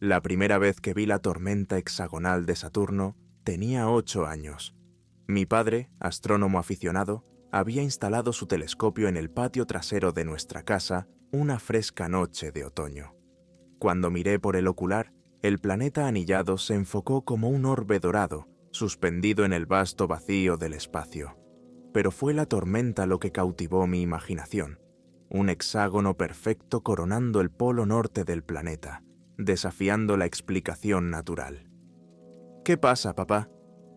La primera vez que vi la tormenta hexagonal de Saturno, tenía 8 años. Mi padre, astrónomo aficionado, había instalado su telescopio en el patio trasero de nuestra casa una fresca noche de otoño. Cuando miré por el ocular, el planeta anillado se enfocó como un orbe dorado, suspendido en el vasto vacío del espacio. Pero fue la tormenta lo que cautivó mi imaginación. Un hexágono perfecto coronando el polo norte del planeta, desafiando la explicación natural. «¿Qué pasa, papá?»,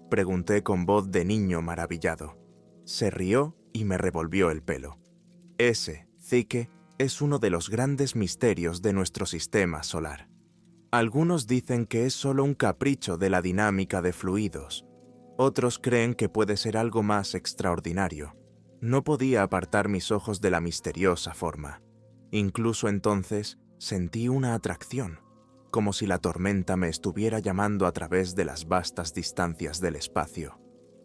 pregunté con voz de niño maravillado. Se rió y me revolvió el pelo. Ese, Zike, es uno de los grandes misterios de nuestro sistema solar. Algunos dicen que es solo un capricho de la dinámica de fluidos. Otros creen que puede ser algo más extraordinario. No podía apartar mis ojos de la misteriosa forma. Incluso entonces sentí una atracción, como si la tormenta me estuviera llamando a través de las vastas distancias del espacio.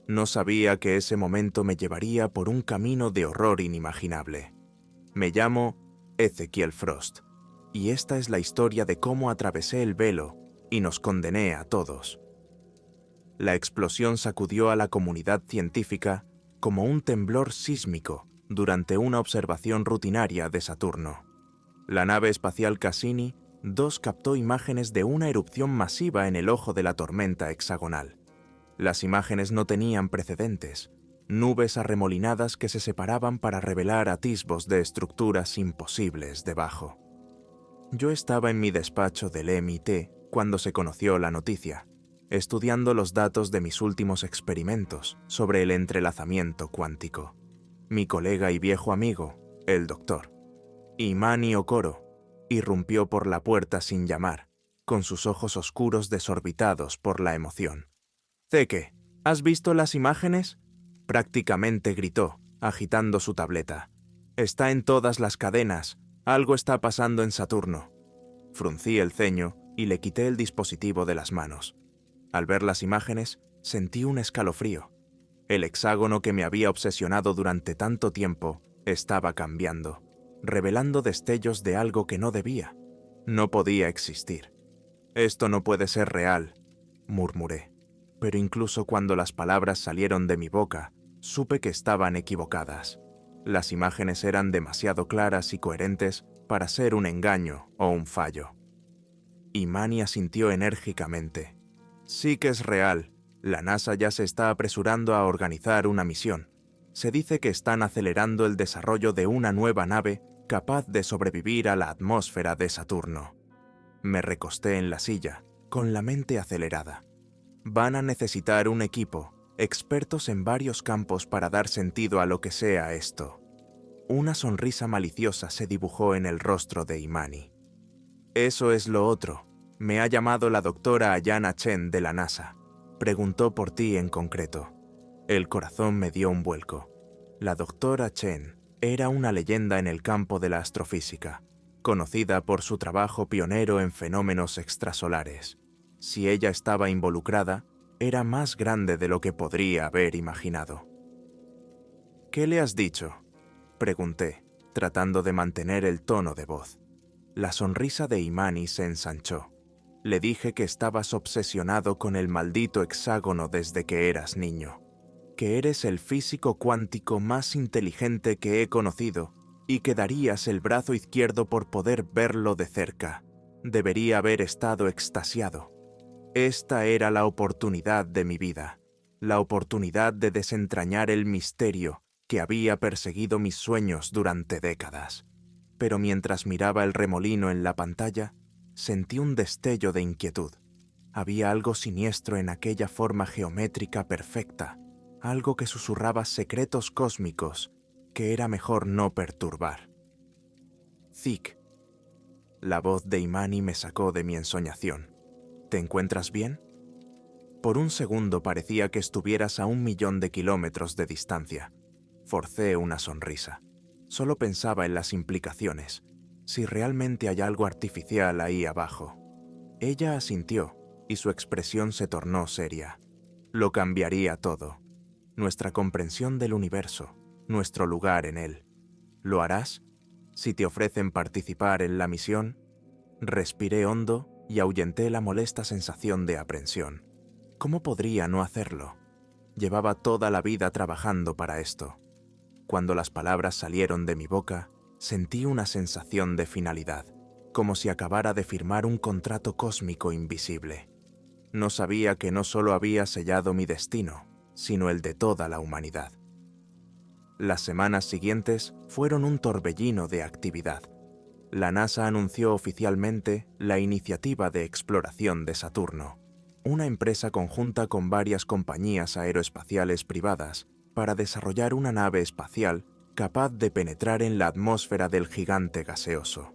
No sabía que ese momento me llevaría por un camino de horror inimaginable. Me llamo Ezequiel Frost, y esta es la historia de cómo atravesé el velo y nos condené a todos. La explosión sacudió a la comunidad científica como un temblor sísmico durante una observación rutinaria de Saturno. La nave espacial Cassini-2 captó imágenes de una erupción masiva en el ojo de la tormenta hexagonal. Las imágenes no tenían precedentes, nubes arremolinadas que se separaban para revelar atisbos de estructuras imposibles debajo. Yo estaba en mi despacho del MIT cuando se conoció la noticia, estudiando los datos de mis últimos experimentos sobre el entrelazamiento cuántico. Mi colega y viejo amigo, el doctor Imani Okoro, irrumpió por la puerta sin llamar, con sus ojos oscuros desorbitados por la emoción. «Zeke, ¿has visto las imágenes?», prácticamente gritó, agitando su tableta. «Está en todas las cadenas. Algo está pasando en Saturno». Fruncí el ceño y le quité el dispositivo de las manos. Al ver las imágenes, sentí un escalofrío. El hexágono que me había obsesionado durante tanto tiempo estaba cambiando, revelando destellos de algo que no debía. No podía existir. «Esto no puede ser real», murmuré. Pero incluso cuando las palabras salieron de mi boca, supe que estaban equivocadas. Las imágenes eran demasiado claras y coherentes para ser un engaño o un fallo. Imani asintió enérgicamente. «Sí que es real. La NASA ya se está apresurando a organizar una misión. Se dice que están acelerando el desarrollo de una nueva nave capaz de sobrevivir a la atmósfera de Saturno». Me recosté en la silla, con la mente acelerada. Van a necesitar un equipo, expertos en varios campos para dar sentido a lo que sea esto. Una sonrisa maliciosa se dibujó en el rostro de Imani. «Eso es lo otro. Me ha llamado la doctora Ayana Chen de la NASA. Preguntó por ti en concreto». El corazón me dio un vuelco. La doctora Chen era una leyenda en el campo de la astrofísica, conocida por su trabajo pionero en fenómenos extrasolares. Si ella estaba involucrada, era más grande de lo que podría haber imaginado. «¿Qué le has dicho?», pregunté, tratando de mantener el tono de voz. La sonrisa de Imani se ensanchó. «Le dije que estabas obsesionado con el maldito hexágono desde que eras niño, que eres el físico cuántico más inteligente que he conocido y que darías el brazo izquierdo por poder verlo de cerca. Debería haber estado extasiado. Esta era la oportunidad de mi vida, la oportunidad de desentrañar el misterio que había perseguido mis sueños durante décadas». Pero mientras miraba el remolino en la pantalla, sentí un destello de inquietud. Había algo siniestro en aquella forma geométrica perfecta, algo que susurraba secretos cósmicos que era mejor no perturbar. «Zik». La voz de Imani me sacó de mi ensoñación. «¿Te encuentras bien?». Por un segundo parecía que estuvieras a 1.000.000 de kilómetros de distancia. Forcé una sonrisa. Solo pensaba en las implicaciones, si realmente hay algo artificial ahí abajo. Ella asintió y su expresión se tornó seria. Lo cambiaría todo. Nuestra comprensión del universo, nuestro lugar en él. ¿Lo harás? Si te ofrecen participar en la misión. Respiré hondo y ahuyenté la molesta sensación de aprensión. ¿Cómo podría no hacerlo? Llevaba toda la vida trabajando para esto. Cuando las palabras salieron de mi boca, sentí una sensación de finalidad, como si acabara de firmar un contrato cósmico invisible. No sabía que no solo había sellado mi destino, sino el de toda la humanidad. Las semanas siguientes fueron un torbellino de actividad. La NASA anunció oficialmente la Iniciativa de Exploración de Saturno, una empresa conjunta con varias compañías aeroespaciales privadas para desarrollar una nave espacial capaz de penetrar en la atmósfera del gigante gaseoso.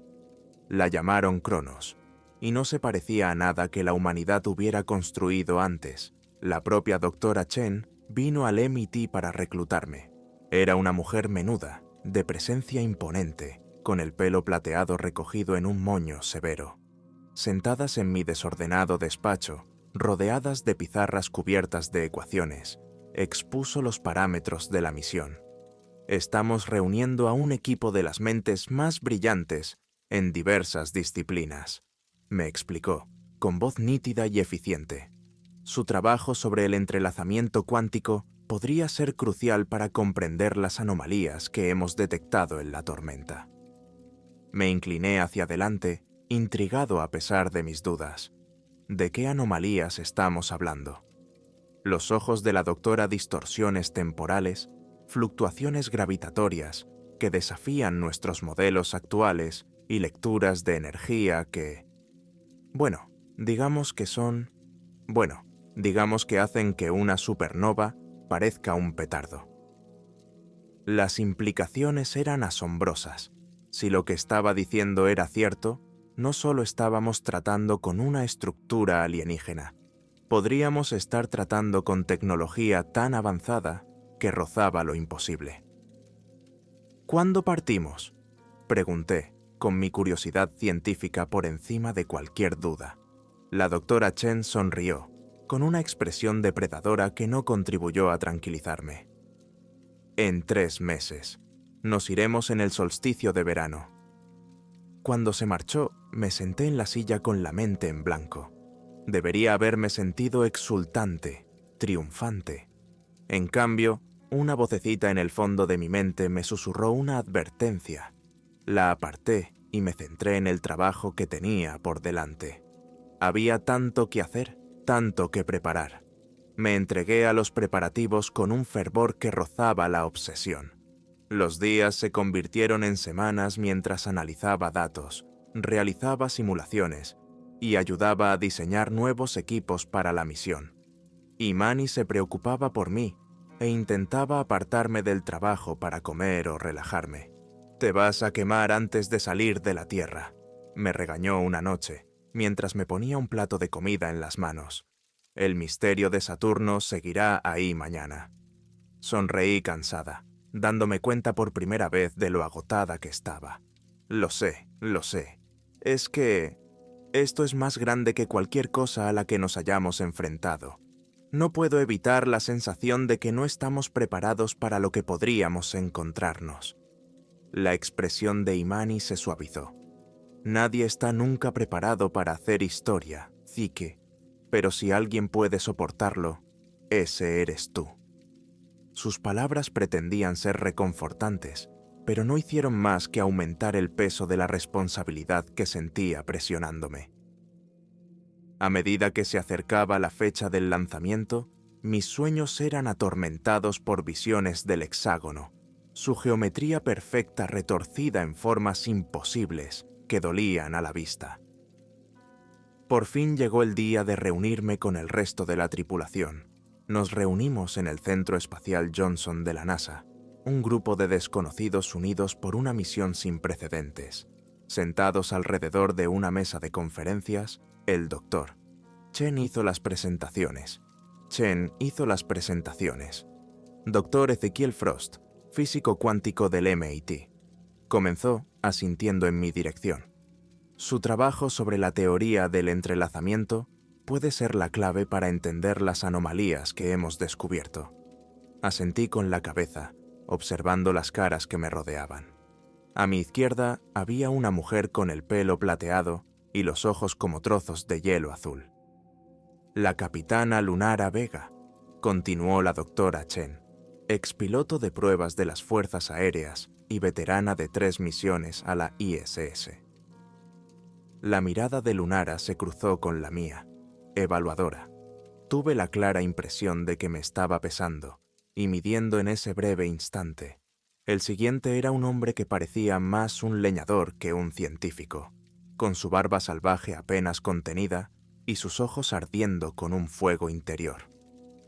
La llamaron Cronos, y no se parecía a nada que la humanidad hubiera construido antes. La propia doctora Chen vino al MIT para reclutarme. Era una mujer menuda, de presencia imponente, con el pelo plateado recogido en un moño severo. Sentadas en mi desordenado despacho, rodeadas de pizarras cubiertas de ecuaciones, expuso los parámetros de la misión. Estamos reuniendo a un equipo de las mentes más brillantes en diversas disciplinas, me explicó, con voz nítida y eficiente. Su trabajo sobre el entrelazamiento cuántico podría ser crucial para comprender las anomalías que hemos detectado en la tormenta. Me incliné hacia adelante, intrigado a pesar de mis dudas. ¿De qué anomalías estamos hablando? Los ojos de la doctora distorsiones temporales, fluctuaciones gravitatorias que desafían nuestros modelos actuales y lecturas de energía que... digamos que hacen que una supernova parezca un petardo. Las implicaciones eran asombrosas. Si lo que estaba diciendo era cierto, no solo estábamos tratando con una estructura alienígena, podríamos estar tratando con tecnología tan avanzada que rozaba lo imposible. ¿Cuándo partimos?, pregunté, con mi curiosidad científica por encima de cualquier duda. La doctora Chen sonrió, con una expresión depredadora que no contribuyó a tranquilizarme. En 3 meses. Nos iremos en el solsticio de verano. Cuando se marchó, me senté en la silla con la mente en blanco. Debería haberme sentido exultante, triunfante. En cambio, una vocecita en el fondo de mi mente me susurró una advertencia. La aparté y me centré en el trabajo que tenía por delante. Había tanto que hacer, tanto que preparar. Me entregué a los preparativos con un fervor que rozaba la obsesión. Los días se convirtieron en semanas mientras analizaba datos, realizaba simulaciones y ayudaba a diseñar nuevos equipos para la misión. Imani se preocupaba por mí e intentaba apartarme del trabajo para comer o relajarme. «Te vas a quemar antes de salir de la Tierra», me regañó una noche, mientras me ponía un plato de comida en las manos. «El misterio de Saturno seguirá ahí mañana». Sonreí cansada, dándome cuenta por primera vez de lo agotada que estaba. Lo sé. Es que esto es más grande que cualquier cosa a la que nos hayamos enfrentado. No puedo evitar la sensación de que no estamos preparados para lo que podríamos encontrarnos. La expresión de Imani se suavizó. Nadie está nunca preparado para hacer historia, Zike, pero si alguien puede soportarlo, ese eres tú. Sus palabras pretendían ser reconfortantes, pero no hicieron más que aumentar el peso de la responsabilidad que sentía presionándome. A medida que se acercaba la fecha del lanzamiento, mis sueños eran atormentados por visiones del hexágono, su geometría perfecta retorcida en formas imposibles que dolían a la vista. Por fin llegó el día de reunirme con el resto de la tripulación. Nos reunimos en el Centro Espacial Johnson de la NASA, un grupo de desconocidos unidos por una misión sin precedentes. Sentados alrededor de una mesa de conferencias, el doctor Chen hizo las presentaciones. Doctor Ezequiel Frost, físico cuántico del MIT. Comenzó asintiendo en mi dirección. Su trabajo sobre la teoría del entrelazamiento puede ser la clave para entender las anomalías que hemos descubierto. Asentí con la cabeza, observando las caras que me rodeaban. A mi izquierda había una mujer con el pelo plateado y los ojos como trozos de hielo azul. La capitana Lunara Vega, continuó la doctora Chen, expiloto de pruebas de las Fuerzas Aéreas y veterana de 3 misiones a la ISS. La mirada de Lunara se cruzó con la mía, evaluadora. Tuve la clara impresión de que me estaba pesando y midiendo en ese breve instante. El siguiente era un hombre que parecía más un leñador que un científico, con su barba salvaje apenas contenida y sus ojos ardiendo con un fuego interior.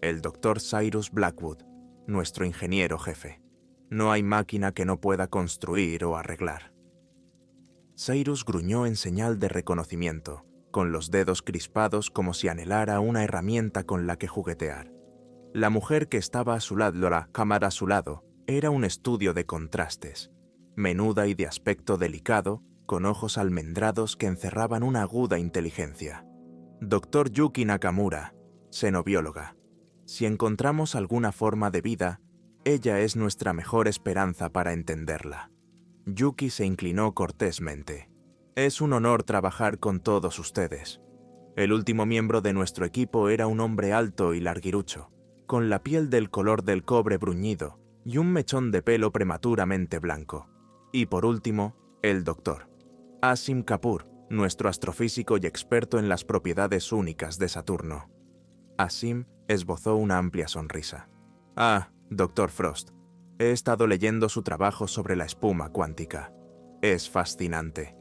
El Dr. Cyrus Blackwood, nuestro ingeniero jefe. No hay máquina que no pueda construir o arreglar. Cyrus gruñó en señal de reconocimiento, con los dedos crispados como si anhelara una herramienta con la que juguetear. La mujer que estaba a su lado, la cámara a su lado, era un estudio de contrastes, menuda y de aspecto delicado, con ojos almendrados que encerraban una aguda inteligencia. Dr. Yuki Nakamura, xenobióloga. Si encontramos alguna forma de vida, ella es nuestra mejor esperanza para entenderla. Yuki se inclinó cortésmente. Es un honor trabajar con todos ustedes. El último miembro de nuestro equipo era un hombre alto y larguirucho, con la piel del color del cobre bruñido y un mechón de pelo prematuramente blanco. Y por último, el doctor Asim Kapoor, nuestro astrofísico y experto en las propiedades únicas de Saturno. Asim esbozó una amplia sonrisa. Ah, Dr. Frost, he estado leyendo su trabajo sobre la espuma cuántica. Es fascinante.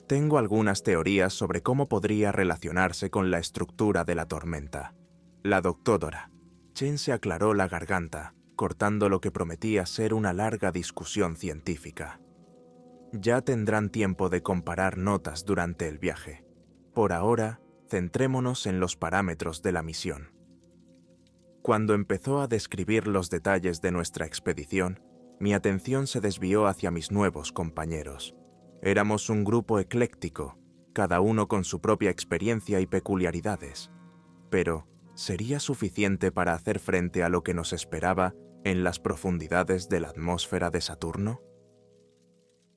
Tengo algunas teorías sobre cómo podría relacionarse con la estructura de la tormenta. La doctora Chen se aclaró la garganta, cortando lo que prometía ser una larga discusión científica. Ya tendrán tiempo de comparar notas durante el viaje. Por ahora, centrémonos en los parámetros de la misión. Cuando empezó a describir los detalles de nuestra expedición, mi atención se desvió hacia mis nuevos compañeros. Éramos un grupo ecléctico, cada uno con su propia experiencia y peculiaridades. Pero, ¿sería suficiente para hacer frente a lo que nos esperaba en las profundidades de la atmósfera de Saturno?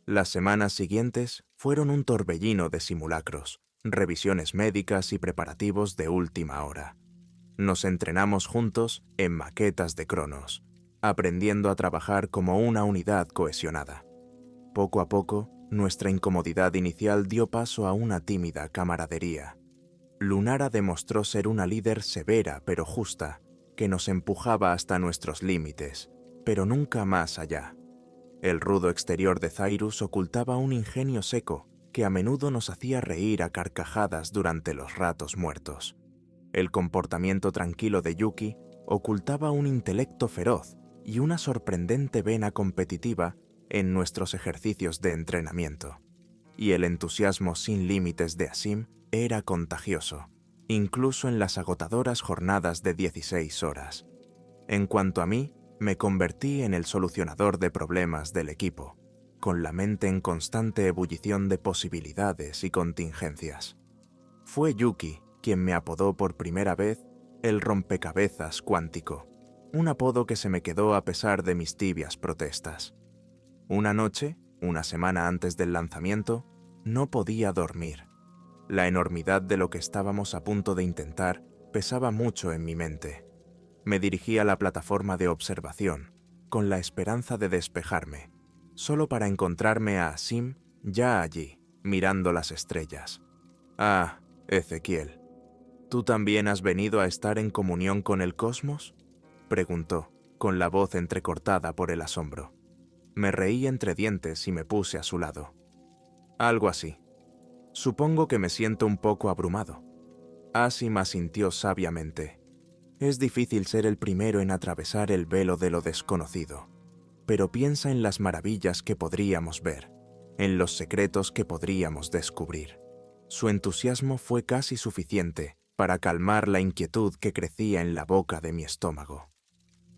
Las semanas siguientes fueron un torbellino de simulacros, revisiones médicas y preparativos de última hora. Nos entrenamos juntos en maquetas de Cronos, aprendiendo a trabajar como una unidad cohesionada. Poco a poco, nuestra incomodidad inicial dio paso a una tímida camaradería. Lunara demostró ser una líder severa pero justa, que nos empujaba hasta nuestros límites, pero nunca más allá. El rudo exterior de Cyrus ocultaba un ingenio seco que a menudo nos hacía reír a carcajadas durante los ratos muertos. El comportamiento tranquilo de Yuki ocultaba un intelecto feroz y una sorprendente vena competitiva en nuestros ejercicios de entrenamiento. Y el entusiasmo sin límites de Asim era contagioso, incluso en las agotadoras jornadas de 16 horas. En cuanto a mí, me convertí en el solucionador de problemas del equipo, con la mente en constante ebullición de posibilidades y contingencias. Fue Yuki quien me apodó por primera vez el rompecabezas cuántico, un apodo que se me quedó a pesar de mis tibias protestas. Una noche, una semana antes del lanzamiento, no podía dormir. La enormidad de lo que estábamos a punto de intentar pesaba mucho en mi mente. Me dirigí a la plataforma de observación, con la esperanza de despejarme, solo para encontrarme a Asim ya allí, mirando las estrellas. Ah, Ezequiel, ¿tú también has venido a estar en comunión con el cosmos?, preguntó, con la voz entrecortada por el asombro. Me reí entre dientes y me puse a su lado. Algo así. Supongo que me siento un poco abrumado. Asim asintió sabiamente. Es difícil ser el primero en atravesar el velo de lo desconocido, pero piensa en las maravillas que podríamos ver, en los secretos que podríamos descubrir. Su entusiasmo fue casi suficiente para calmar la inquietud que crecía en la boca de mi estómago.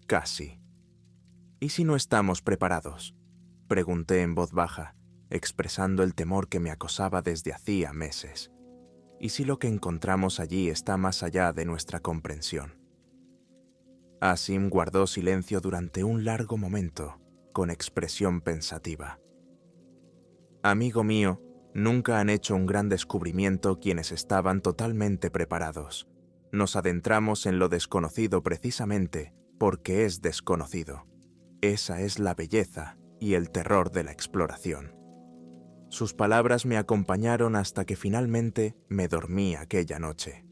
Casi. ¿Y si no estamos preparados?, pregunté en voz baja, expresando el temor que me acosaba desde hacía meses. ¿Y si lo que encontramos allí está más allá de nuestra comprensión? Asim guardó silencio durante un largo momento, con expresión pensativa. Amigo mío, Nunca han hecho un gran descubrimiento quienes estaban totalmente preparados. Nos adentramos en lo desconocido precisamente porque es desconocido. Esa es la belleza y el terror de la exploración. Sus palabras me acompañaron hasta que finalmente me dormí aquella noche.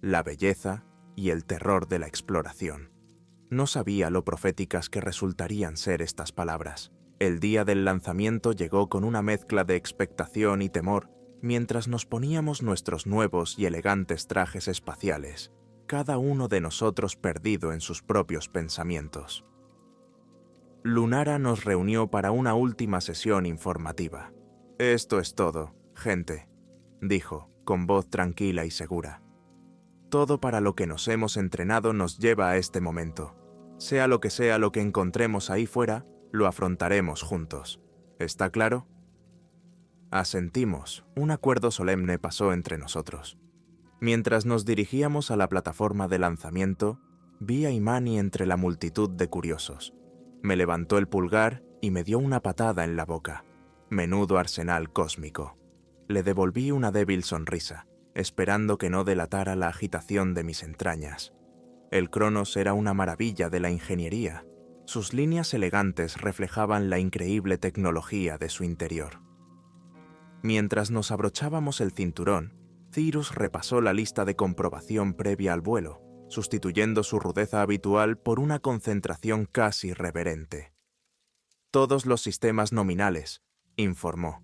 La belleza y el terror de la exploración. No sabía lo proféticas que resultarían ser estas palabras. El día del lanzamiento llegó con una mezcla de expectación y temor mientras nos poníamos nuestros nuevos y elegantes trajes espaciales, cada uno de nosotros perdido en sus propios pensamientos. Lunara nos reunió para una última sesión informativa. «Esto es todo, gente», dijo, con voz tranquila y segura. «Todo para lo que nos hemos entrenado nos lleva a este momento. Sea lo que encontremos ahí fuera, lo afrontaremos juntos. ¿Está claro?» Asentimos. Un acuerdo solemne pasó entre nosotros. Mientras nos dirigíamos a la plataforma de lanzamiento, vi a Imani entre la multitud de curiosos. Me levantó el pulgar y me dio una patada en la boca. Menudo arsenal cósmico. Le devolví una débil sonrisa, esperando que no delatara la agitación de mis entrañas. El Cronos era una maravilla de la ingeniería. Sus líneas elegantes reflejaban la increíble tecnología de su interior. Mientras nos abrochábamos el cinturón, Cyrus repasó la lista de comprobación previa al vuelo, sustituyendo su rudeza habitual por una concentración casi reverente. «Todos los sistemas nominales», informó.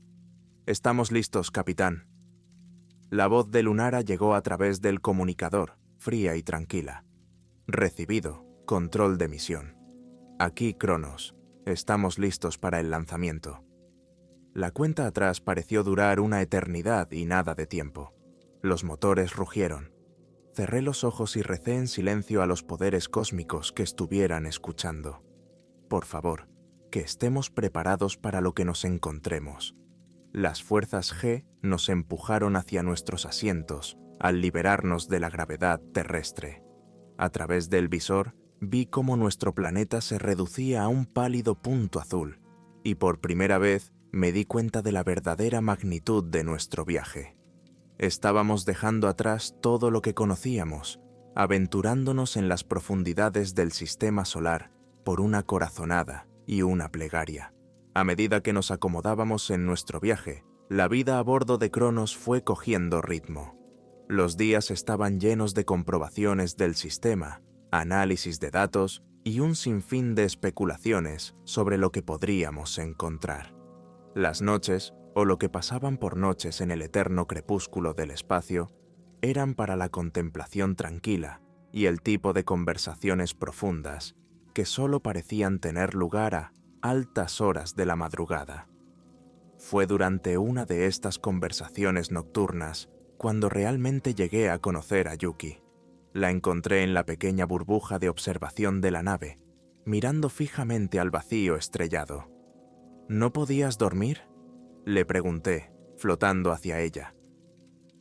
«Estamos listos, capitán». La voz de Lunara llegó a través del comunicador, fría y tranquila. «Recibido. Control de misión. Aquí, Cronos. Estamos listos para el lanzamiento». La cuenta atrás pareció durar una eternidad y nada de tiempo. Los motores rugieron. Cerré los ojos y recé en silencio a los poderes cósmicos que estuvieran escuchando. Por favor, que estemos preparados para lo que nos encontremos. Las fuerzas G nos empujaron hacia nuestros asientos al liberarnos de la gravedad terrestre. A través del visor vi cómo nuestro planeta se reducía a un pálido punto azul, y por primera vez me di cuenta de la verdadera magnitud de nuestro viaje. Estábamos dejando atrás todo lo que conocíamos, aventurándonos en las profundidades del sistema solar por una corazonada y una plegaria. A medida que nos acomodábamos en nuestro viaje, la vida a bordo de Cronos fue cogiendo ritmo. Los días estaban llenos de comprobaciones del sistema, análisis de datos y un sinfín de especulaciones sobre lo que podríamos encontrar. Las noches, o lo que pasaban por noches en el eterno crepúsculo del espacio, eran para la contemplación tranquila y el tipo de conversaciones profundas que solo parecían tener lugar a altas horas de la madrugada. Fue durante una de estas conversaciones nocturnas cuando realmente llegué a conocer a Yuki. La encontré en la pequeña burbuja de observación de la nave, mirando fijamente al vacío estrellado. ¿No podías dormir?, le pregunté, flotando hacia ella.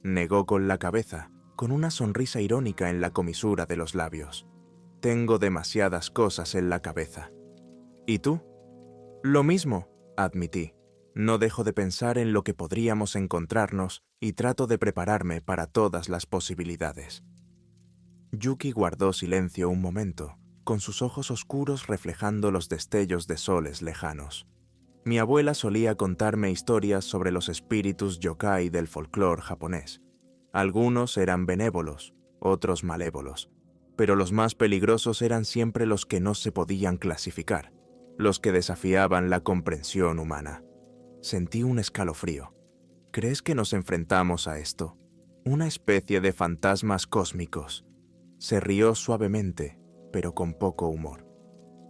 Negó con la cabeza, con una sonrisa irónica en la comisura de los labios. «Tengo demasiadas cosas en la cabeza». «¿Y tú?» «Lo mismo», admití. «No dejo de pensar en lo que podríamos encontrarnos y trato de prepararme para todas las posibilidades». Yuki guardó silencio un momento, con sus ojos oscuros reflejando los destellos de soles lejanos. Mi abuela solía contarme historias sobre los espíritus yokai del folclore japonés. Algunos eran benévolos, otros malévolos, pero los más peligrosos eran siempre los que no se podían clasificar, los que desafiaban la comprensión humana. Sentí un escalofrío. ¿Crees que nos enfrentamos a esto? Una especie de fantasmas cósmicos. Se rió suavemente, pero con poco humor.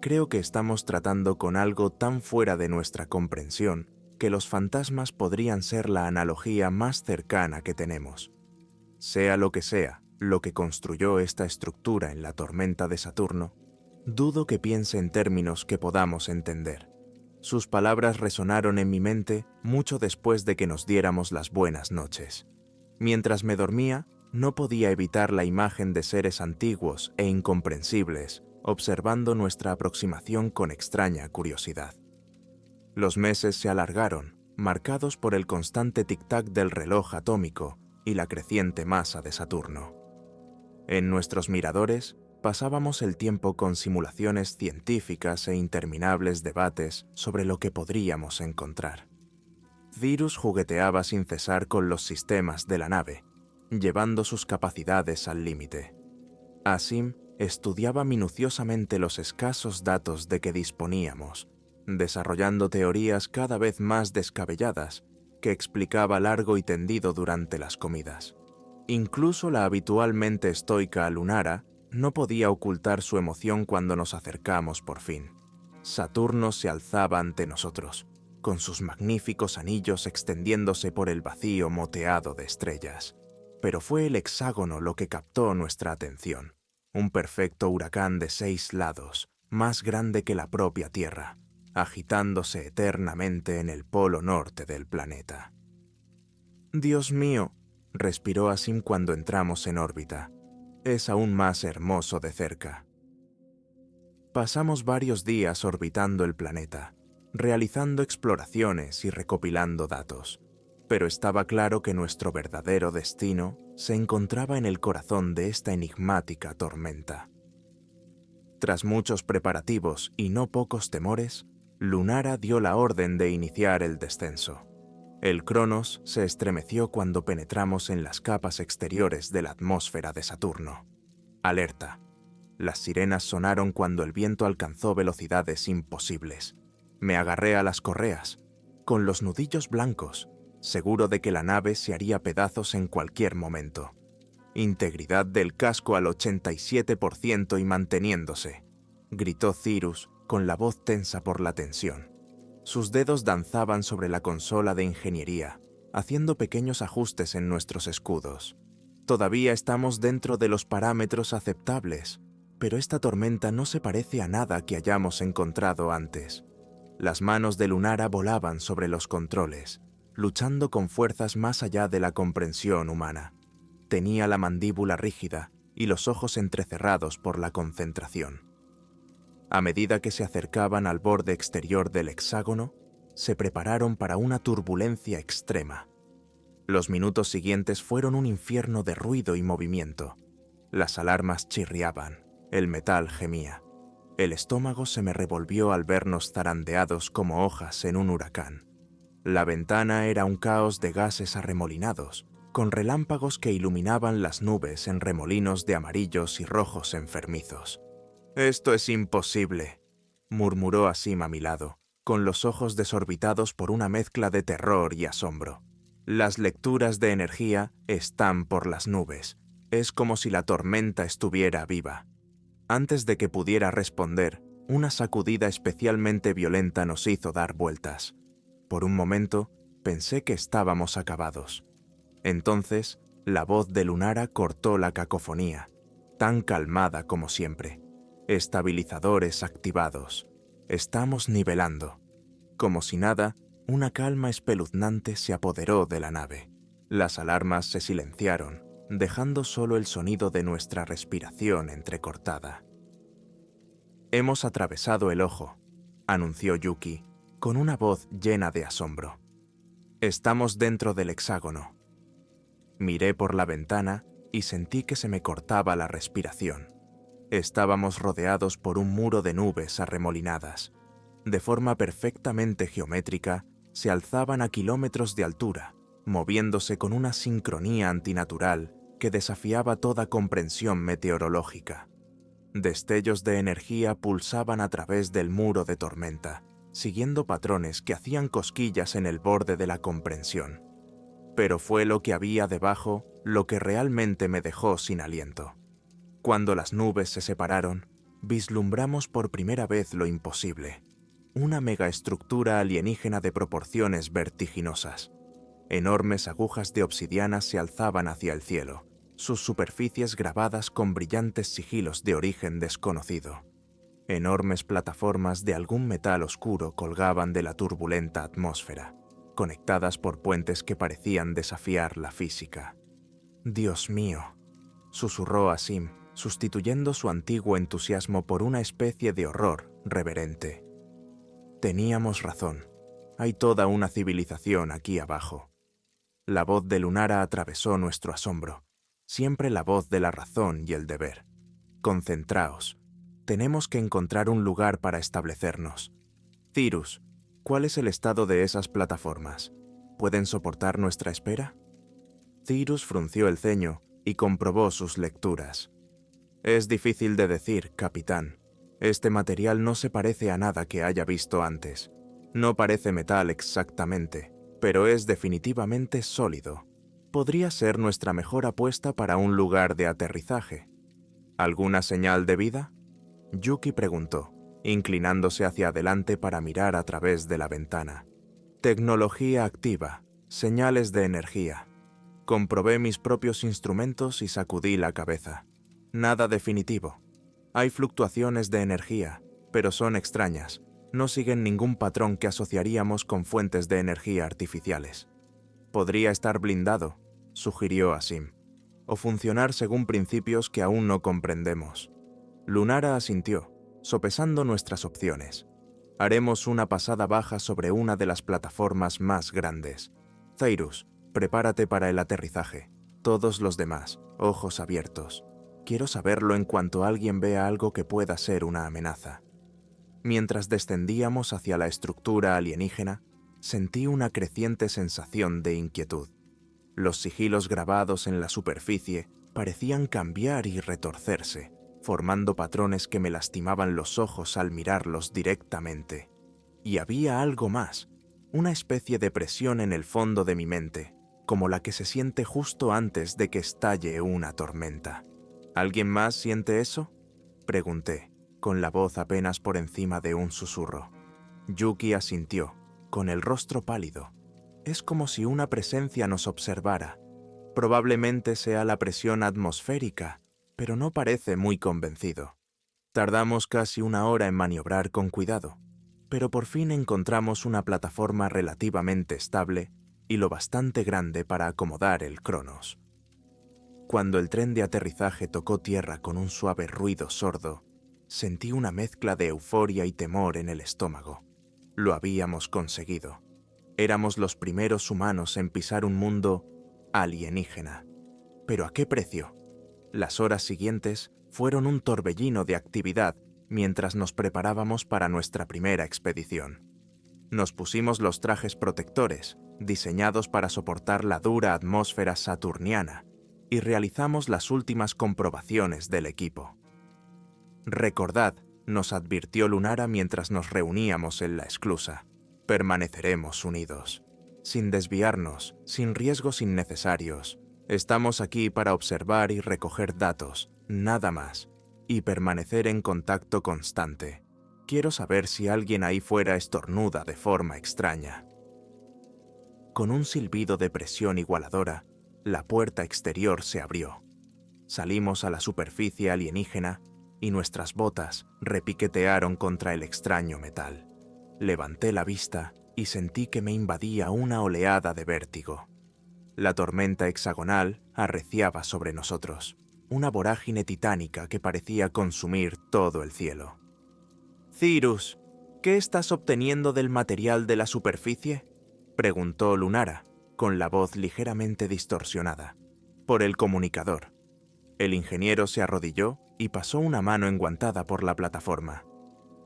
Creo que estamos tratando con algo tan fuera de nuestra comprensión que los fantasmas podrían ser la analogía más cercana que tenemos. Sea lo que construyó esta estructura en la tormenta de Saturno, dudo que piense en términos que podamos entender. Sus palabras resonaron en mi mente mucho después de que nos diéramos las buenas noches. Mientras me dormía, no podía evitar la imagen de seres antiguos e incomprensibles, observando nuestra aproximación con extraña curiosidad. Los meses se alargaron, marcados por el constante tic-tac del reloj atómico y la creciente masa de Saturno. En nuestros miradores pasábamos el tiempo con simulaciones científicas e interminables debates sobre lo que podríamos encontrar. Cyrus jugueteaba sin cesar con los sistemas de la nave, llevando sus capacidades al límite. Asim estudiaba minuciosamente los escasos datos de que disponíamos, desarrollando teorías cada vez más descabelladas que explicaba largo y tendido durante las comidas. Incluso la habitualmente estoica Lunara no podía ocultar su emoción cuando nos acercamos por fin. Saturno se alzaba ante nosotros, con sus magníficos anillos extendiéndose por el vacío moteado de estrellas. Pero fue el hexágono lo que captó nuestra atención. Un perfecto huracán de 6 lados, más grande que la propia Tierra, agitándose eternamente en el polo norte del planeta. «Dios mío», respiró Asim cuando entramos en órbita. «Es aún más hermoso de cerca». Pasamos varios días orbitando el planeta, realizando exploraciones y recopilando datos, pero estaba claro que nuestro verdadero destino se encontraba en el corazón de esta enigmática tormenta. Tras muchos preparativos y no pocos temores, Lunara dio la orden de iniciar el descenso. El Cronos se estremeció cuando penetramos en las capas exteriores de la atmósfera de Saturno. Alerta. Las sirenas sonaron cuando el viento alcanzó velocidades imposibles. Me agarré a las correas, con los nudillos blancos, seguro de que la nave se haría pedazos en cualquier momento. «Integridad del casco al 87% y manteniéndose», gritó Cyrus con la voz tensa por la tensión. Sus dedos danzaban sobre la consola de ingeniería, haciendo pequeños ajustes en nuestros escudos. «Todavía estamos dentro de los parámetros aceptables, pero esta tormenta no se parece a nada que hayamos encontrado antes». Las manos de Lunara volaban sobre los controles, luchando con fuerzas más allá de la comprensión humana. Tenía la mandíbula rígida y los ojos entrecerrados por la concentración. A medida que se acercaban al borde exterior del hexágono, se prepararon para una turbulencia extrema. Los minutos siguientes fueron un infierno de ruido y movimiento. Las alarmas chirriaban, el metal gemía. El estómago se me revolvió al vernos zarandeados como hojas en un huracán. La ventana era un caos de gases arremolinados, con relámpagos que iluminaban las nubes en remolinos de amarillos y rojos enfermizos. «Esto es imposible», murmuró Asim a mi lado, con los ojos desorbitados por una mezcla de terror y asombro. «Las lecturas de energía están por las nubes. Es como si la tormenta estuviera viva». Antes de que pudiera responder, una sacudida especialmente violenta nos hizo dar vueltas. Por un momento, pensé que estábamos acabados. Entonces, la voz de Lunara cortó la cacofonía, tan calmada como siempre. «Estabilizadores activados. Estamos nivelando». Como si nada, una calma espeluznante se apoderó de la nave. Las alarmas se silenciaron, dejando solo el sonido de nuestra respiración entrecortada. «Hemos atravesado el ojo», anunció Yuki, con una voz llena de asombro. «Estamos dentro del hexágono». Miré por la ventana y sentí que se me cortaba la respiración. Estábamos rodeados por un muro de nubes arremolinadas. De forma perfectamente geométrica, se alzaban a kilómetros de altura, moviéndose con una sincronía antinatural que desafiaba toda comprensión meteorológica. Destellos de energía pulsaban a través del muro de tormenta, siguiendo patrones que hacían cosquillas en el borde de la comprensión. Pero fue lo que había debajo lo que realmente me dejó sin aliento. Cuando las nubes se separaron, vislumbramos por primera vez lo imposible: una megaestructura alienígena de proporciones vertiginosas. Enormes agujas de obsidiana se alzaban hacia el cielo, sus superficies grabadas con brillantes sigilos de origen desconocido. Enormes plataformas de algún metal oscuro colgaban de la turbulenta atmósfera, conectadas por puentes que parecían desafiar la física. «Dios mío», susurró Asim, sustituyendo su antiguo entusiasmo por una especie de horror reverente. Teníamos razón. Hay toda una civilización aquí abajo. La voz de Lunara atravesó nuestro asombro. Siempre la voz de la razón y el deber. Concentraos. Tenemos que encontrar un lugar para establecernos. Cyrus, ¿cuál es el estado de esas plataformas? ¿Pueden soportar nuestra espera? Cyrus frunció el ceño y comprobó sus lecturas. Es difícil de decir, capitán. Este material no se parece a nada que haya visto antes. No parece metal exactamente, pero es definitivamente sólido. Podría ser nuestra mejor apuesta para un lugar de aterrizaje. ¿Alguna señal de vida? Yuki preguntó, inclinándose hacia adelante para mirar a través de la ventana. Tecnología activa, señales de energía. Comprobé mis propios instrumentos y sacudí la cabeza. Nada definitivo. Hay fluctuaciones de energía, pero son extrañas. No siguen ningún patrón que asociaríamos con fuentes de energía artificiales. Podría estar blindado, sugirió Asim, o funcionar según principios que aún no comprendemos. Lunara asintió, sopesando nuestras opciones. Haremos una pasada baja sobre una de las plataformas más grandes. Cyrus, prepárate para el aterrizaje. Todos los demás, ojos abiertos. Quiero saberlo en cuanto alguien vea algo que pueda ser una amenaza. Mientras descendíamos hacia la estructura alienígena, sentí una creciente sensación de inquietud. Los sigilos grabados en la superficie parecían cambiar y retorcerse, formando patrones que me lastimaban los ojos al mirarlos directamente. Y había algo más, una especie de presión en el fondo de mi mente, como la que se siente justo antes de que estalle una tormenta. ¿Alguien más siente eso?, pregunté, con la voz apenas por encima de un susurro. Yuki asintió, con el rostro pálido. Es como si una presencia nos observara. Probablemente sea la presión atmosférica, pero no parece muy convencido. Tardamos casi una hora en maniobrar con cuidado, pero por fin encontramos una plataforma relativamente estable y lo bastante grande para acomodar el Cronos. Cuando el tren de aterrizaje tocó tierra con un suave ruido sordo, sentí una mezcla de euforia y temor en el estómago. Lo habíamos conseguido. Éramos los primeros humanos en pisar un mundo alienígena. ¿Pero a qué precio? Las horas siguientes fueron un torbellino de actividad mientras nos preparábamos para nuestra primera expedición. Nos pusimos los trajes protectores, diseñados para soportar la dura atmósfera saturniana, y realizamos las últimas comprobaciones del equipo. Recordad, nos advirtió Lunara mientras nos reuníamos en la esclusa, permaneceremos unidos, sin desviarnos, sin riesgos innecesarios. Estamos aquí para observar y recoger datos, nada más, y permanecer en contacto constante. Quiero saber si alguien ahí fuera estornuda de forma extraña. Con un silbido de presión igualadora, la puerta exterior se abrió. Salimos a la superficie alienígena y nuestras botas repiquetearon contra el extraño metal. Levanté la vista y sentí que me invadía una oleada de vértigo. La tormenta hexagonal arreciaba sobre nosotros, una vorágine titánica que parecía consumir todo el cielo. «Cyrus, ¿qué estás obteniendo del material de la superficie?», preguntó Lunara, con la voz ligeramente distorsionada. «Por el comunicador». El ingeniero se arrodilló y pasó una mano enguantada por la plataforma.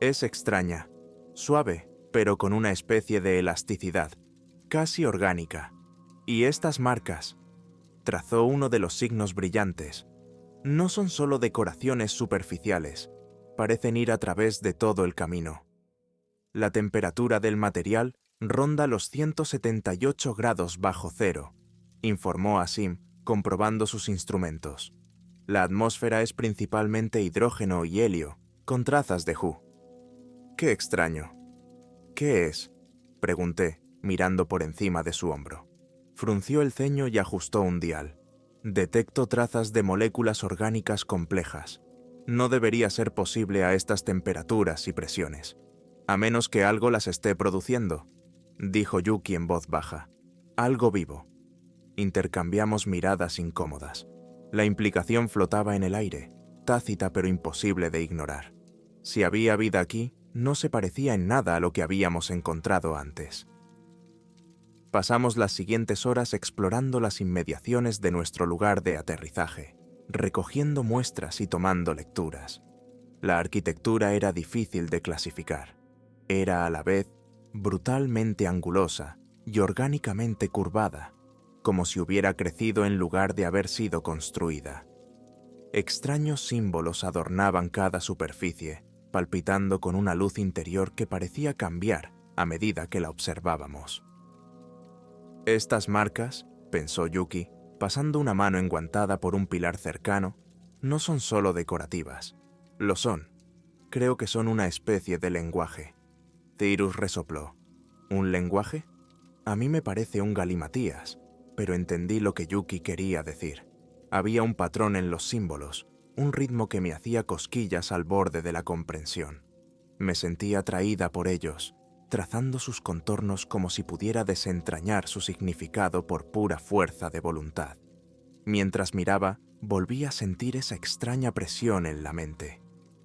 Es extraña, suave, pero con una especie de elasticidad, casi orgánica. Y estas marcas, trazó uno de los signos brillantes, no son solo decoraciones superficiales, parecen ir a través de todo el camino. La temperatura del material ronda los 178 grados bajo cero, informó Asim, comprobando sus instrumentos. La atmósfera es principalmente hidrógeno y helio, con trazas de Hu. ¡Qué extraño! ¿Qué es?, pregunté, mirando por encima de su hombro. Frunció el ceño y ajustó un dial. Detecto trazas de moléculas orgánicas complejas. No debería ser posible a estas temperaturas y presiones, a menos que algo las esté produciendo, dijo Yuki en voz baja. Algo vivo. Intercambiamos miradas incómodas. La implicación flotaba en el aire, tácita pero imposible de ignorar. Si había vida aquí, no se parecía en nada a lo que habíamos encontrado antes. Pasamos las siguientes horas explorando las inmediaciones de nuestro lugar de aterrizaje, recogiendo muestras y tomando lecturas. La arquitectura era difícil de clasificar. Era a la vez brutalmente angulosa y orgánicamente curvada, como si hubiera crecido en lugar de haber sido construida. Extraños símbolos adornaban cada superficie, palpitando con una luz interior que parecía cambiar a medida que la observábamos. Estas marcas, pensó Yuki, pasando una mano enguantada por un pilar cercano, no son solo decorativas. Lo son. Creo que son una especie de lenguaje. Cyrus resopló. ¿Un lenguaje? A mí me parece un galimatías, pero entendí lo que Yuki quería decir. Había un patrón en los símbolos, un ritmo que me hacía cosquillas al borde de la comprensión. Me sentía atraída por ellos, trazando sus contornos como si pudiera desentrañar su significado por pura fuerza de voluntad. Mientras miraba, volví a sentir esa extraña presión en la mente,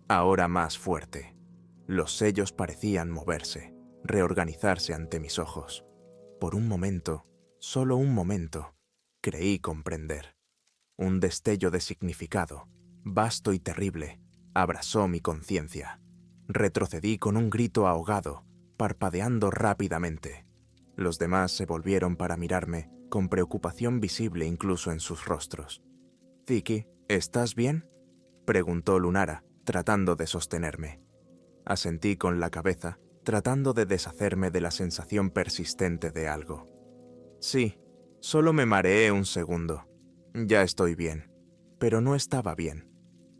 ahora más fuerte. Los sellos parecían moverse, reorganizarse ante mis ojos. Por un momento, solo un momento, creí comprender. Un destello de significado, vasto y terrible, abrasó mi conciencia. Retrocedí con un grito ahogado, parpadeando rápidamente. Los demás se volvieron para mirarme, con preocupación visible incluso en sus rostros. «Ziki, ¿estás bien?», preguntó Lunara, tratando de sostenerme. Asentí con la cabeza, tratando de deshacerme de la sensación persistente de algo. «Sí, solo me mareé un segundo. Ya estoy bien». Pero no estaba bien.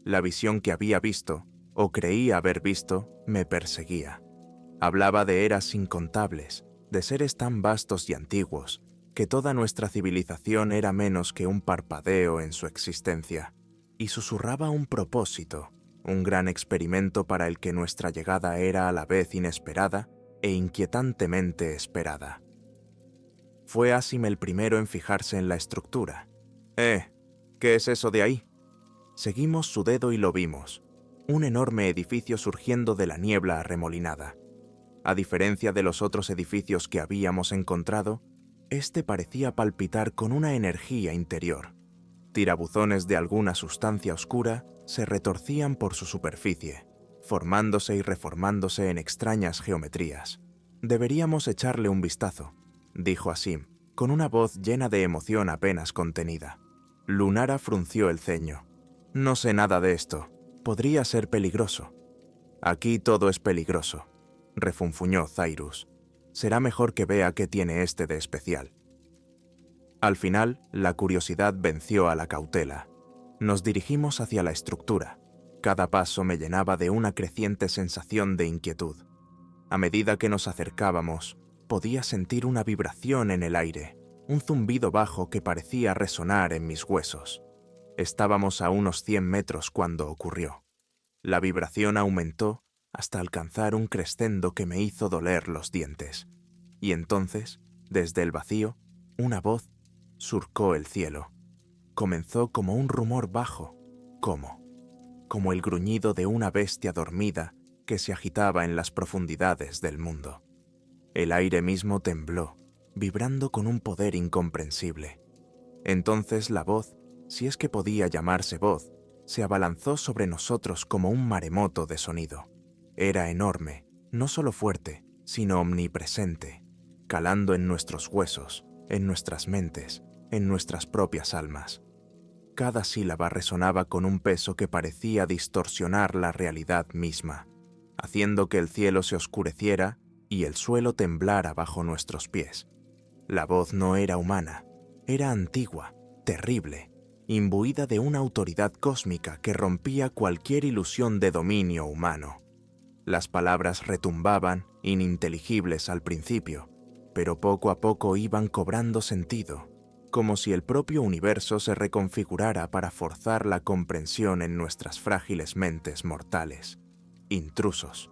La visión que había visto, o creía haber visto, me perseguía. Hablaba de eras incontables, de seres tan vastos y antiguos, que toda nuestra civilización era menos que un parpadeo en su existencia, y susurraba un propósito, un gran experimento para el que nuestra llegada era a la vez inesperada e inquietantemente esperada. Fue Asim el primero en fijarse en la estructura. ¿Qué es eso de ahí? Seguimos su dedo y lo vimos, un enorme edificio surgiendo de la niebla arremolinada. A diferencia de los otros edificios que habíamos encontrado, este parecía palpitar con una energía interior. Tirabuzones de alguna sustancia oscura se retorcían por su superficie, formándose y reformándose en extrañas geometrías. «Deberíamos echarle un vistazo», dijo Asim, con una voz llena de emoción apenas contenida. Lunara frunció el ceño. «No sé nada de esto. Podría ser peligroso». «Aquí todo es peligroso», refunfuñó Cyrus. «Será mejor que vea qué tiene este de especial». Al final, la curiosidad venció a la cautela. Nos dirigimos hacia la estructura. Cada paso me llenaba de una creciente sensación de inquietud. A medida que nos acercábamos, podía sentir una vibración en el aire, un zumbido bajo que parecía resonar en mis huesos. Estábamos a unos 100 metros cuando ocurrió. La vibración aumentó hasta alcanzar un crescendo que me hizo doler los dientes. Y entonces, desde el vacío, una voz surcó el cielo. Comenzó como un rumor bajo, como el gruñido de una bestia dormida que se agitaba en las profundidades del mundo. El aire mismo tembló, vibrando con un poder incomprensible. Entonces la voz, si es que podía llamarse voz, se abalanzó sobre nosotros como un maremoto de sonido. Era enorme, no solo fuerte, sino omnipresente, calando en nuestros huesos, en nuestras mentes, en nuestras propias almas. Cada sílaba resonaba con un peso que parecía distorsionar la realidad misma, haciendo que el cielo se oscureciera y el suelo temblara bajo nuestros pies. La voz no era humana, era antigua, terrible, imbuida de una autoridad cósmica que rompía cualquier ilusión de dominio humano. Las palabras retumbaban, ininteligibles al principio, pero poco a poco iban cobrando sentido, como si el propio universo se reconfigurara para forzar la comprensión en nuestras frágiles mentes mortales. Intrusos.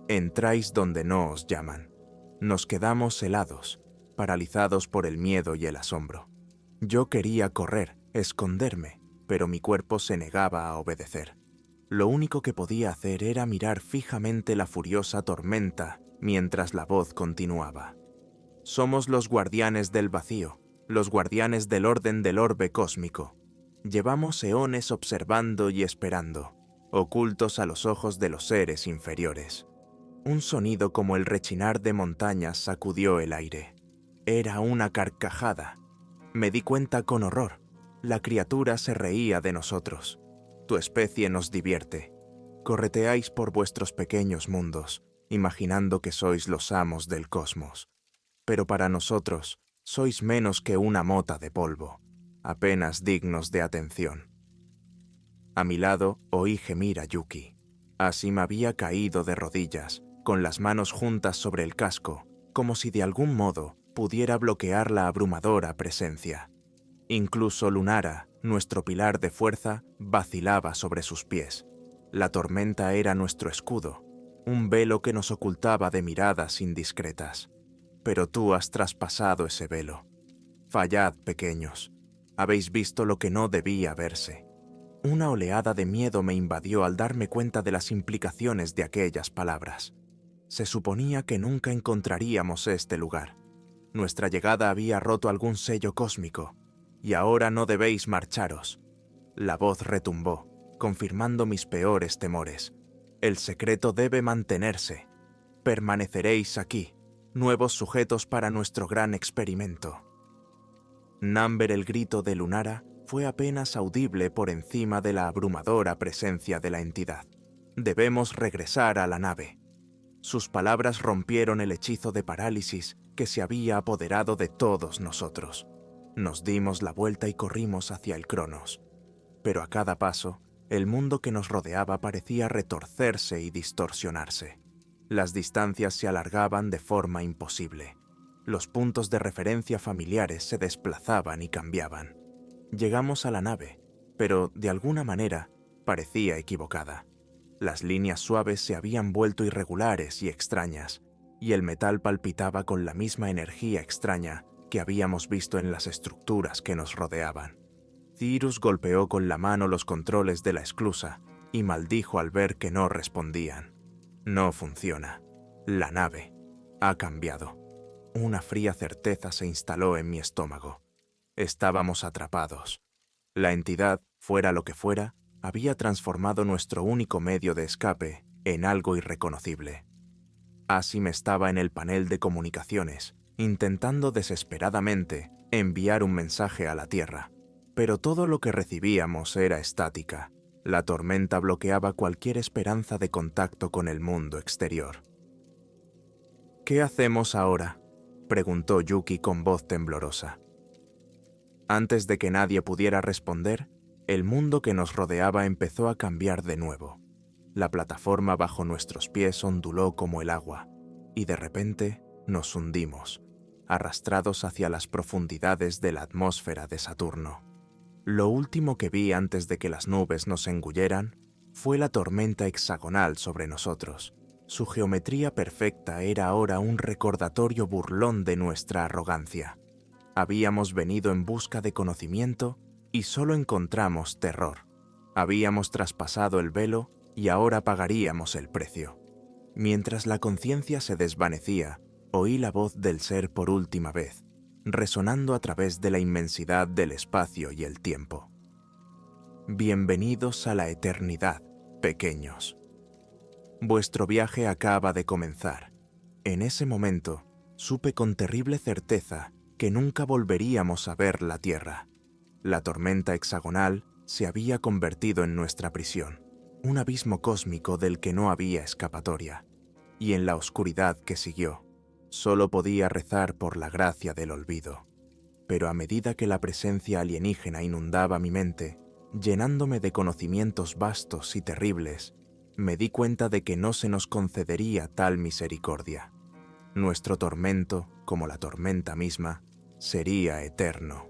Entráis donde no os llaman. Nos quedamos helados, paralizados por el miedo y el asombro. Yo quería correr, esconderme, pero mi cuerpo se negaba a obedecer. Lo único que podía hacer era mirar fijamente la furiosa tormenta mientras la voz continuaba. Somos los guardianes del vacío, los guardianes del orden del orbe cósmico. Llevamos eones observando y esperando, ocultos a los ojos de los seres inferiores. Un sonido como el rechinar de montañas sacudió el aire. Era una carcajada. Me di cuenta con horror. La criatura se reía de nosotros. Tu especie nos divierte. Correteáis por vuestros pequeños mundos, imaginando que sois los amos del cosmos. Pero para nosotros, sois menos que una mota de polvo, apenas dignos de atención. A mi lado oí gemir a Yuki. Así me había caído de rodillas, con las manos juntas sobre el casco, como si de algún modo pudiera bloquear la abrumadora presencia. Incluso Lunara, nuestro pilar de fuerza, vacilaba sobre sus pies. La tormenta era nuestro escudo, un velo que nos ocultaba de miradas indiscretas. Pero tú has traspasado ese velo. Fallad, pequeños. Habéis visto lo que no debía verse. Una oleada de miedo me invadió al darme cuenta de las implicaciones de aquellas palabras. Se suponía que nunca encontraríamos este lugar. Nuestra llegada había roto algún sello cósmico, y ahora no debéis marcharos. La voz retumbó, confirmando mis peores temores. El secreto debe mantenerse. Permaneceréis aquí, nuevos sujetos para nuestro gran experimento. Number, el grito de Lunara, fue apenas audible por encima de la abrumadora presencia de la entidad. Debemos regresar a la nave. Sus palabras rompieron el hechizo de parálisis que se había apoderado de todos nosotros. Nos dimos la vuelta y corrimos hacia el Cronos. Pero a cada paso, el mundo que nos rodeaba parecía retorcerse y distorsionarse. Las distancias se alargaban de forma imposible. Los puntos de referencia familiares se desplazaban y cambiaban. Llegamos a la nave, pero de alguna manera parecía equivocada. Las líneas suaves se habían vuelto irregulares y extrañas, y el metal palpitaba con la misma energía extraña que habíamos visto en las estructuras que nos rodeaban. Cyrus golpeó con la mano los controles de la esclusa y maldijo al ver que no respondían. No funciona. La nave ha cambiado. Una fría certeza se instaló en mi estómago. Estábamos atrapados. La entidad, fuera lo que fuera, había transformado nuestro único medio de escape en algo irreconocible. Asim estaba en el panel de comunicaciones, intentando desesperadamente enviar un mensaje a la Tierra. Pero todo lo que recibíamos era estática. La tormenta bloqueaba cualquier esperanza de contacto con el mundo exterior. ¿Qué hacemos ahora?, preguntó Yuki con voz temblorosa. Antes de que nadie pudiera responder, el mundo que nos rodeaba empezó a cambiar de nuevo. La plataforma bajo nuestros pies onduló como el agua, y de repente nos hundimos, arrastrados hacia las profundidades de la atmósfera de Saturno. Lo último que vi antes de que las nubes nos engulleran fue la tormenta hexagonal sobre nosotros. Su geometría perfecta era ahora un recordatorio burlón de nuestra arrogancia. Habíamos venido en busca de conocimiento y solo encontramos terror. Habíamos traspasado el velo y ahora pagaríamos el precio. Mientras la conciencia se desvanecía, oí la voz del ser por última vez, resonando a través de la inmensidad del espacio y el tiempo. Bienvenidos a la eternidad, pequeños. Vuestro viaje acaba de comenzar. En ese momento, supe con terrible certeza que nunca volveríamos a ver la Tierra. La tormenta hexagonal se había convertido en nuestra prisión, un abismo cósmico del que no había escapatoria. Y en la oscuridad que siguió, solo podía rezar por la gracia del olvido. Pero a medida que la presencia alienígena inundaba mi mente, llenándome de conocimientos vastos y terribles, me di cuenta de que no se nos concedería tal misericordia. Nuestro tormento, como la tormenta misma, sería eterno.